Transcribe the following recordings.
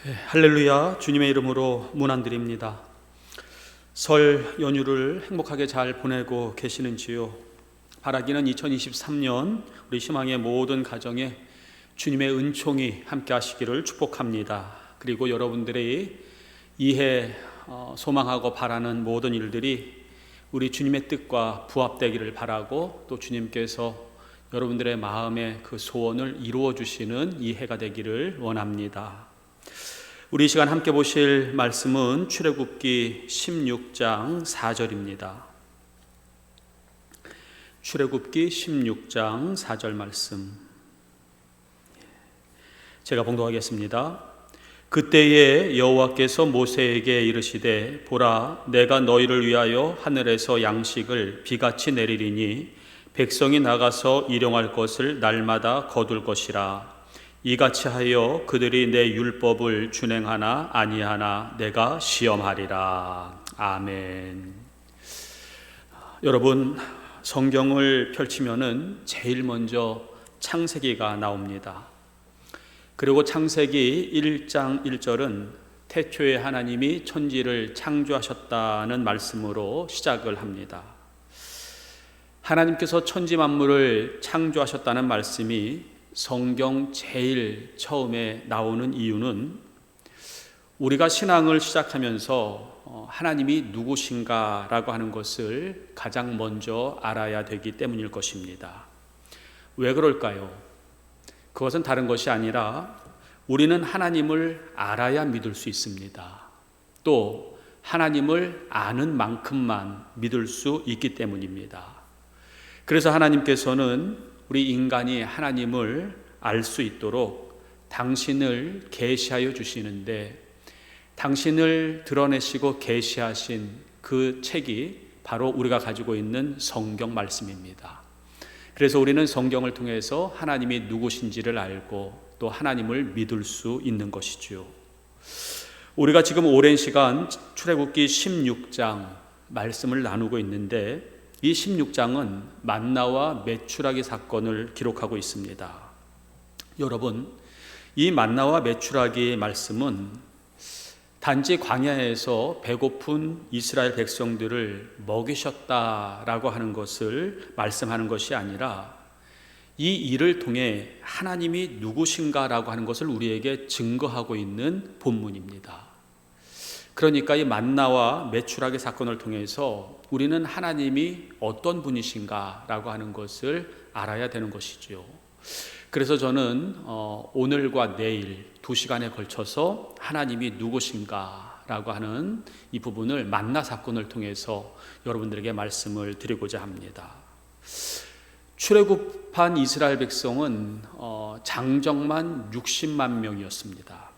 할렐루야. 주님의 이름으로 문안드립니다. 설 연휴를 행복하게 잘 보내고 계시는지요? 바라기는 2023년 우리 희망의 모든 가정에 주님의 은총이 함께 하시기를 축복합니다. 그리고 여러분들이 이해 소망하고 바라는 모든 일들이 우리 주님의 뜻과 부합되기를 바라고, 또 주님께서 여러분들의 마음의 그 소원을 이루어 주시는 이 해가 되기를 원합니다. 우리 이 시간 함께 보실 말씀은 출애굽기 16장 4절입니다. 출애굽기 16장 4절 말씀 제가 봉독하겠습니다. 그때에 여호와께서 모세에게 이르시되, 보라, 내가 너희를 위하여 하늘에서 양식을 비같이 내리리니 백성이 나가서 일용할 것을 날마다 거둘 것이라. 이같이 하여 그들이 내 율법을 준행하나 아니하나 내가 시험하리라. 아멘. 여러분, 성경을 펼치면은 제일 먼저 창세기가 나옵니다. 그리고 창세기 1장 1절은 태초에 하나님이 천지를 창조하셨다는 말씀으로 시작을 합니다. 하나님께서 천지 만물을 창조하셨다는 말씀이 성경 제일 처음에 나오는 이유는 우리가 신앙을 시작하면서 하나님이 누구신가라고 하는 것을 가장 먼저 알아야 되기 때문일 것입니다. 왜 그럴까요? 그것은 다른 것이 아니라 우리는 하나님을 알아야 믿을 수 있습니다. 또 하나님을 아는 만큼만 믿을 수 있기 때문입니다. 그래서 하나님께서는 우리 인간이 하나님을 알 수 있도록 당신을 계시하여 주시는데, 당신을 드러내시고 계시하신 그 책이 바로 우리가 가지고 있는 성경 말씀입니다. 그래서 우리는 성경을 통해서 하나님이 누구신지를 알고 또 하나님을 믿을 수 있는 것이죠. 우리가 지금 오랜 시간 출애굽기 16장 말씀을 나누고 있는데, 이 16장은 만나와 메추라기 사건을 기록하고 있습니다. 여러분, 이 만나와 메추라기 말씀은 단지 광야에서 배고픈 이스라엘 백성들을 먹이셨다라고 하는 것을 말씀하는 것이 아니라 이 일을 통해 하나님이 누구신가라고 하는 것을 우리에게 증거하고 있는 본문입니다. 그러니까 이 만나와 메추라기 사건을 통해서 우리는 하나님이 어떤 분이신가라고 하는 것을 알아야 되는 것이죠. 그래서 저는 오늘과 내일 2시간에 걸쳐서 하나님이 누구신가라고 하는 이 부분을 만나 사건을 통해서 여러분들에게 말씀을 드리고자 합니다. 출애굽한 이스라엘 백성은 장정만 60만 명이었습니다.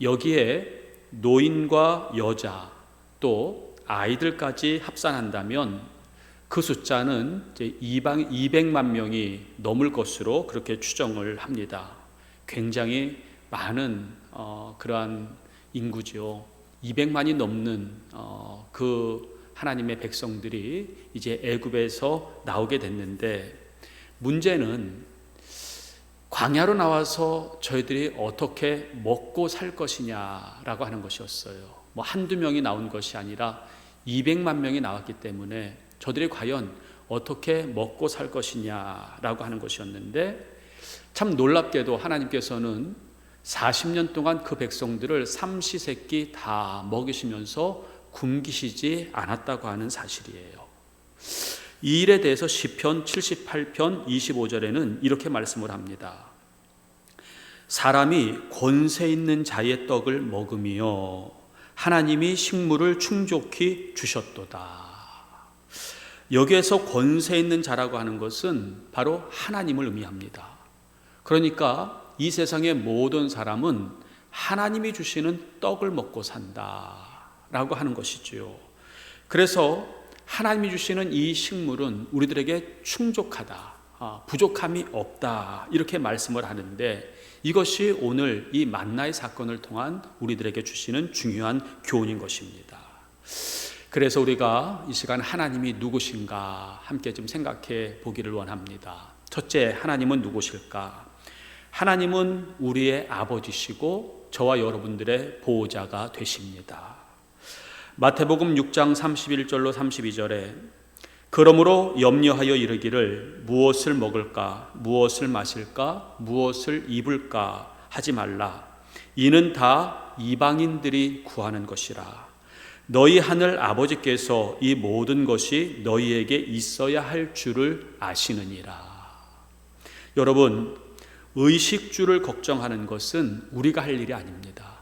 여기에 노인과 여자 또 아이들까지 합산한다면 그 숫자는 이제 200만 명이 넘을 것으로 그렇게 추정을 합니다. 굉장히 많은 그러한 인구죠. 200만이 넘는 그 하나님의 백성들이 이제 애굽에서 나오게 됐는데, 문제는 광야로 나와서 저희들이 어떻게 먹고 살 것이냐라고 하는 것이었어요. 뭐 한두 명이 나온 것이 아니라 200만 명이 나왔기 때문에 저들이 과연 어떻게 먹고 살 것이냐라고 하는 것이었는데, 참 놀랍게도 하나님께서는 40년 동안 그 백성들을 삼시세끼 다 먹이시면서 굶기시지 않았다고 하는 사실이에요. 이 일에 대해서 시편 78편 25절에는 이렇게 말씀을 합니다. 사람이 권세 있는 자의 떡을 먹으며 하나님이 식물을 충족히 주셨도다. 여기에서 권세 있는 자라고 하는 것은 바로 하나님을 의미합니다. 그러니까 이 세상의 모든 사람은 하나님이 주시는 떡을 먹고 산다라고 하는 것이지요. 그래서 하나님이 주시는 이 식물은 우리들에게 충족하다, 부족함이 없다, 이렇게 말씀을 하는데, 이것이 오늘 이 만나의 사건을 통한 우리들에게 주시는 중요한 교훈인 것입니다. 그래서 우리가 이 시간 하나님이 누구신가 함께 좀 생각해 보기를 원합니다. 첫째, 하나님은 누구실까? 하나님은 우리의 아버지시고 저와 여러분들의 보호자가 되십니다. 마태복음 6장 31절로 32절에 그러므로 염려하여 이르기를 무엇을 먹을까 무엇을 마실까 무엇을 입을까 하지 말라. 이는 다 이방인들이 구하는 것이라. 너희 하늘 아버지께서 이 모든 것이 너희에게 있어야 할 줄을 아시느니라. 여러분, 의식주를 걱정하는 것은 우리가 할 일이 아닙니다.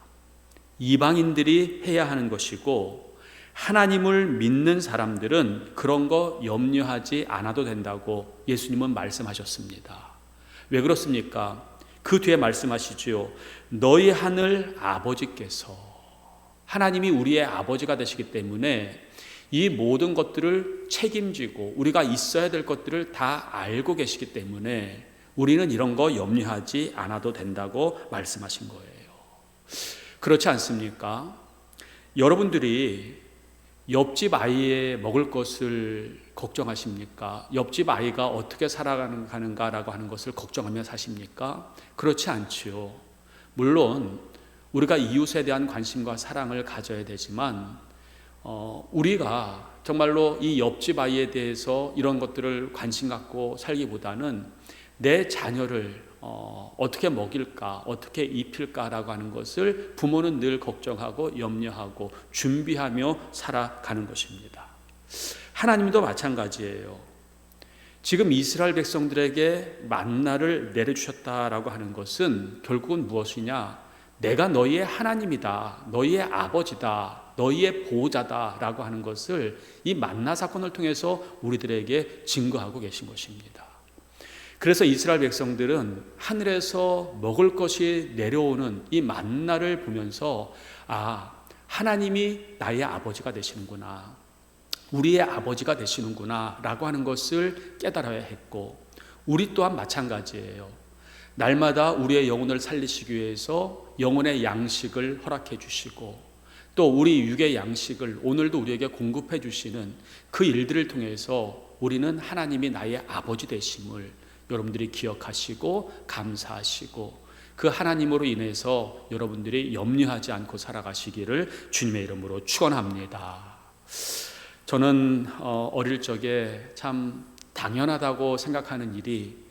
이방인들이 해야 하는 것이고 하나님을 믿는 사람들은 그런 거 염려하지 않아도 된다고 예수님은 말씀하셨습니다. 왜 그렇습니까? 그 뒤에 말씀하시지요. 너희 하늘 아버지께서, 하나님이 우리의 아버지가 되시기 때문에 이 모든 것들을 책임지고 우리가 있어야 될 것들을 다 알고 계시기 때문에 우리는 이런 거 염려하지 않아도 된다고 말씀하신 거예요. 그렇지 않습니까? 여러분들이 옆집 아이의 먹을 것을 걱정하십니까? 옆집 아이가 어떻게 살아가는가라고 하는 것을 걱정하며 사십니까? 그렇지 않지요. 물론 우리가 이웃에 대한 관심과 사랑을 가져야 되지만 우리가 정말로 이 옆집 아이에 대해서 이런 것들을 관심 갖고 살기보다는 내 자녀를 어떻게 먹일까, 어떻게 입힐까라고 하는 것을 부모는 늘 걱정하고 염려하고 준비하며 살아가는 것입니다. 하나님도 마찬가지예요. 지금 이스라엘 백성들에게 만나를 내려주셨다라고 하는 것은 결국은 무엇이냐? 내가 너희의 하나님이다, 너희의 아버지다, 너희의 보호자다라고 하는 것을 이 만나 사건을 통해서 우리들에게 증거하고 계신 것입니다. 그래서 이스라엘 백성들은 하늘에서 먹을 것이 내려오는 이 만나를 보면서 하나님이 나의 아버지가 되시는구나, 우리의 아버지가 되시는구나 라고 하는 것을 깨달아야 했고, 우리 또한 마찬가지예요. 날마다 우리의 영혼을 살리시기 위해서 영혼의 양식을 허락해 주시고 또 우리 육의 양식을 오늘도 우리에게 공급해 주시는 그 일들을 통해서 우리는 하나님이 나의 아버지 되심을 여러분들이 기억하시고 감사하시고 그 하나님으로 인해서 여러분들이 염려하지 않고 살아가시기를 주님의 이름으로 축원합니다. 저는 어릴 적에 참 당연하다고 생각하는 일이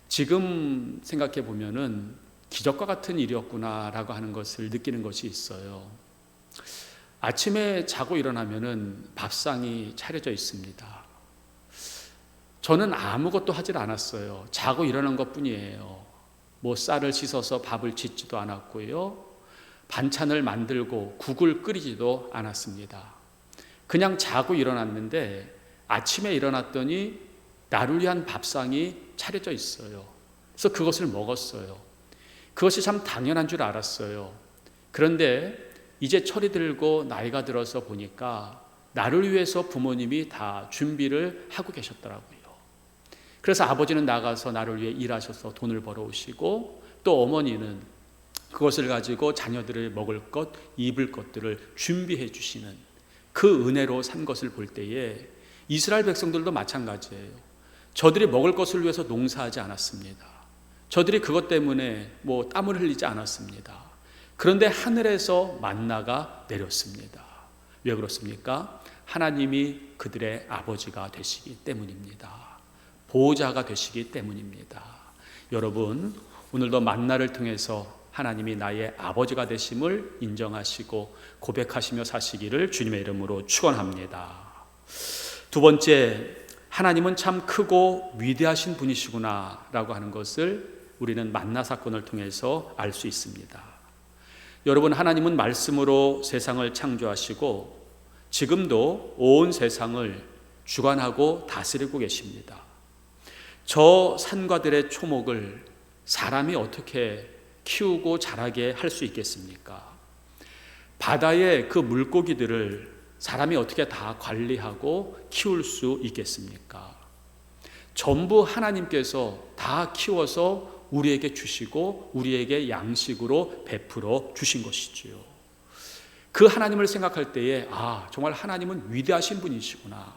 지금 생각해 보면은 기적과 같은 일이었구나라고 하는 것을 느끼는 것이 있어요. 아침에 자고 일어나면은 밥상이 차려져 있습니다. 저는 아무것도 하질 않았어요. 자고 일어난 것뿐이에요. 뭐 쌀을 씻어서 밥을 짓지도 않았고요. 반찬을 만들고 국을 끓이지도 않았습니다. 그냥 자고 일어났는데 아침에 일어났더니 나를 위한 밥상이 차려져 있어요. 그래서 그것을 먹었어요. 그것이 참 당연한 줄 알았어요. 그런데 이제 철이 들고 나이가 들어서 보니까 나를 위해서 부모님이 다 준비를 하고 계셨더라고요. 그래서 아버지는 나가서 나를 위해 일하셔서 돈을 벌어오시고 또 어머니는 그것을 가지고 자녀들을 먹을 것, 입을 것들을 준비해 주시는 그 은혜로 산 것을 볼 때에 이스라엘 백성들도 마찬가지예요. 저들이 먹을 것을 위해서 농사하지 않았습니다. 저들이 그것 때문에 땀을 흘리지 않았습니다. 그런데 하늘에서 만나가 내렸습니다. 왜 그렇습니까? 하나님이 그들의 아버지가 되시기 때문입니다. 보호자가 되시기 때문입니다. 여러분, 오늘도 만나를 통해서 하나님이 나의 아버지가 되심을 인정하시고 고백하시며 사시기를 주님의 이름으로 축원합니다. 두 번째, 하나님은 참 크고 위대하신 분이시구나 라고 하는 것을 우리는 만나 사건을 통해서 알 수 있습니다. 여러분, 하나님은 말씀으로 세상을 창조하시고 지금도 온 세상을 주관하고 다스리고 계십니다. 저 산과들의 초목을 사람이 어떻게 키우고 자라게 할 수 있겠습니까? 바다의 그 물고기들을 사람이 어떻게 다 관리하고 키울 수 있겠습니까? 전부 하나님께서 다 키워서 우리에게 주시고 우리에게 양식으로 베풀어 주신 것이지요. 그 하나님을 생각할 때에 정말 하나님은 위대하신 분이시구나,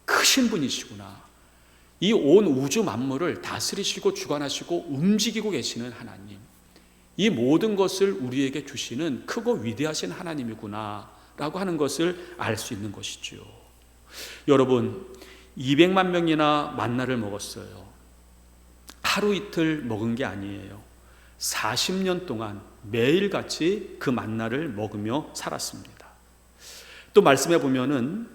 크신 분이시구나, 이 온 우주 만물을 다스리시고 주관하시고 움직이고 계시는 하나님, 이 모든 것을 우리에게 주시는 크고 위대하신 하나님이구나 라고 하는 것을 알 수 있는 것이죠. 여러분, 200만 명이나 만나를 먹었어요. 하루 이틀 먹은 게 아니에요. 40년 동안 매일같이 그 만나를 먹으며 살았습니다. 또 말씀해 보면은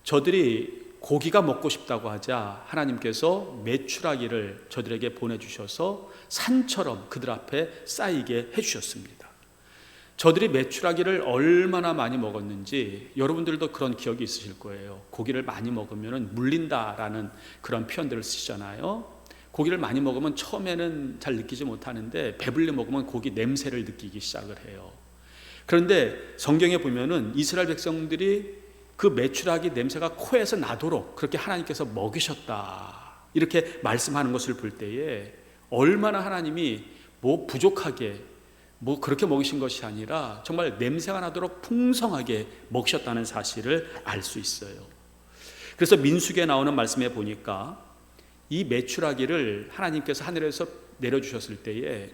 저들이 고기가 먹고 싶다고 하자 하나님께서 메추라기를 저들에게 보내주셔서 산처럼 그들 앞에 쌓이게 해주셨습니다. 저들이 메추라기를 얼마나 많이 먹었는지 여러분들도 그런 기억이 있으실 거예요. 고기를 많이 먹으면 물린다라는 그런 표현들을 쓰시잖아요. 고기를 많이 먹으면 처음에는 잘 느끼지 못하는데 배불리 먹으면 고기 냄새를 느끼기 시작을 해요. 그런데 성경에 보면은 이스라엘 백성들이 그 메추라기 냄새가 코에서 나도록 그렇게 하나님께서 먹이셨다 이렇게 말씀하는 것을 볼 때에 얼마나 하나님이 뭐 부족하게 뭐 그렇게 먹이신 것이 아니라 정말 냄새가 나도록 풍성하게 먹이셨다는 사실을 알 수 있어요. 그래서 민수기에 나오는 말씀에 보니까 이 메추라기를 하나님께서 하늘에서 내려주셨을 때에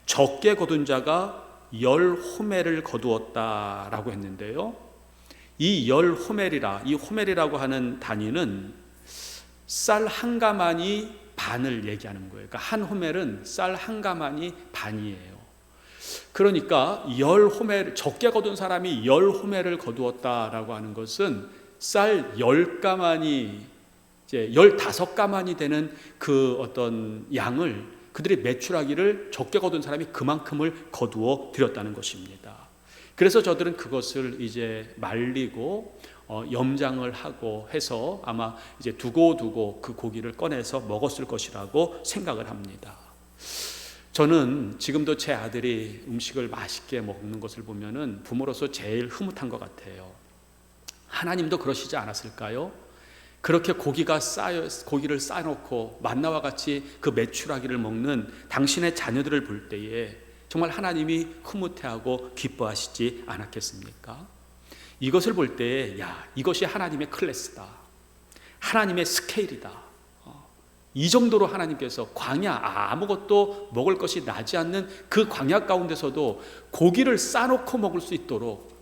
적게 거둔 자가 10호멜을 거두었다라고 했는데요, 이 10호멜이라, 이 호멜이라고 하는 단위는 쌀 한 가마니 반을 얘기하는 거예요. 그러니까 한 호멜은 쌀 한 가마니 반이에요. 그러니까 10호멜, 적게 거둔 사람이 10호멜을 거두었다라고 하는 것은 쌀 10가마니, 이제 15가마니 되는 그 어떤 양을 그들이 메추라기를 적게 거둔 사람이 그만큼을 거두어 드렸다는 것입니다. 그래서 저들은 그것을 이제 말리고 염장을 하고 해서 아마 이제 두고두고 그 고기를 꺼내서 먹었을 것이라고 생각을 합니다. 저는 지금도 제 아들이 음식을 맛있게 먹는 것을 보면은 부모로서 제일 흐뭇한 것 같아요. 하나님도 그러시지 않았을까요? 그렇게 고기를 쌓아놓고 만나와 같이 그 메추라기를 먹는 당신의 자녀들을 볼 때에 정말 하나님이 흐뭇해하고 기뻐하시지 않았겠습니까? 이것을 볼 때에 이것이 하나님의 클래스다, 하나님의 스케일이다, 이 정도로 하나님께서 광야, 아무것도 먹을 것이 나지 않는 그 광야 가운데서도 고기를 싸놓고 먹을 수 있도록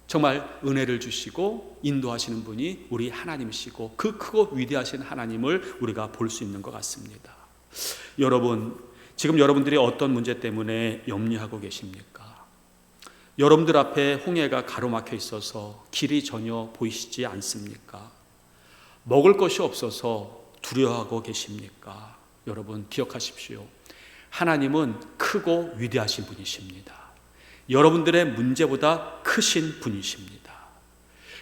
정말 은혜를 주시고 인도하시는 분이 우리 하나님이시고 그 크고 위대하신 하나님을 우리가 볼 수 있는 것 같습니다. 여러분, 지금 여러분들이 어떤 문제 때문에 염려하고 계십니까? 여러분들 앞에 홍해가 가로막혀 있어서 길이 전혀 보이시지 않습니까? 먹을 것이 없어서 두려워하고 계십니까? 여러분 기억하십시오. 하나님은 크고 위대하신 분이십니다. 여러분들의 문제보다 크신 분이십니다.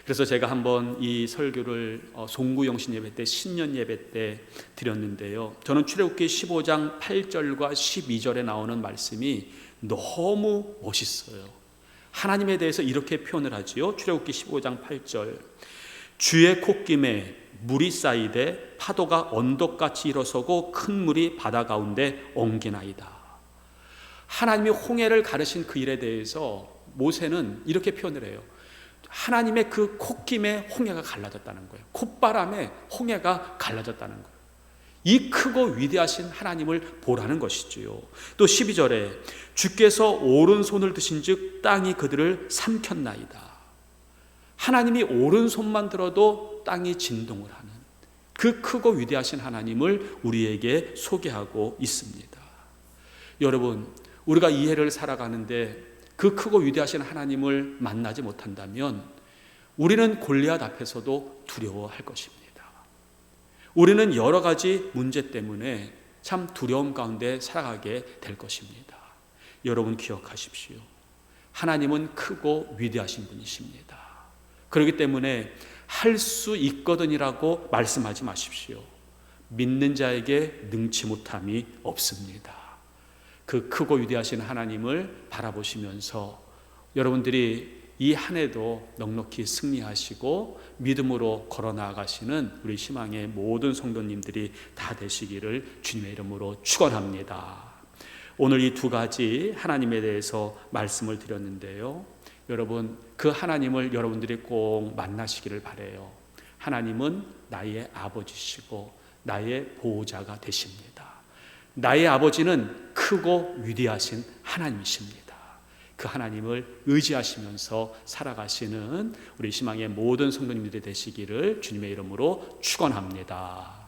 그래서 제가 한번 이 설교를 송구영신 예배 때, 신년 예배 때 드렸는데요, 저는 출애굽기 15장 8절과 12절에 나오는 말씀이 너무 멋있어요. 하나님에 대해서 이렇게 표현을 하지요. 출애굽기 15장 8절, 주의 콧김에 물이 쌓이되 파도가 언덕같이 일어서고 큰 물이 바다 가운데 엉기나이다. 하나님이 홍해를 가르신 그 일에 대해서 모세는 이렇게 표현을 해요. 하나님의 그 콧김에 홍해가 갈라졌다는 거예요. 콧바람에 홍해가 갈라졌다는 거예요. 이 크고 위대하신 하나님을 보라는 것이지요. 또 12절에 주께서 오른손을 드신 즉 땅이 그들을 삼켰나이다. 하나님이 오른손만 들어도 땅이 진동을 하는 그 크고 위대하신 하나님을 우리에게 소개하고 있습니다. 여러분, 우리가 이 해를 살아가는데 그 크고 위대하신 하나님을 만나지 못한다면 우리는 골리앗 앞에서도 두려워할 것입니다. 우리는 여러 가지 문제 때문에 참 두려움 가운데 살아가게 될 것입니다. 여러분 기억하십시오. 하나님은 크고 위대하신 분이십니다. 그렇기 때문에 할 수 있거든이라고 말씀하지 마십시오. 믿는 자에게 능치 못함이 없습니다. 그 크고 위대하신 하나님을 바라보시면서 여러분들이 이 한 해도 넉넉히 승리하시고 믿음으로 걸어 나아가시는 우리 희망의 모든 성도님들이 다 되시기를 주님의 이름으로 축원합니다. 오늘 이 두 가지 하나님에 대해서 말씀을 드렸는데요, 여러분 그 하나님을 여러분들이 꼭 만나시기를 바라요. 하나님은 나의 아버지시고 나의 보호자가 되십니다. 나의 아버지는 크고 위대하신 하나님이십니다. 그 하나님을 의지하시면서 살아가시는 우리 희망의 모든 성도님들이 되시기를 주님의 이름으로 축원합니다.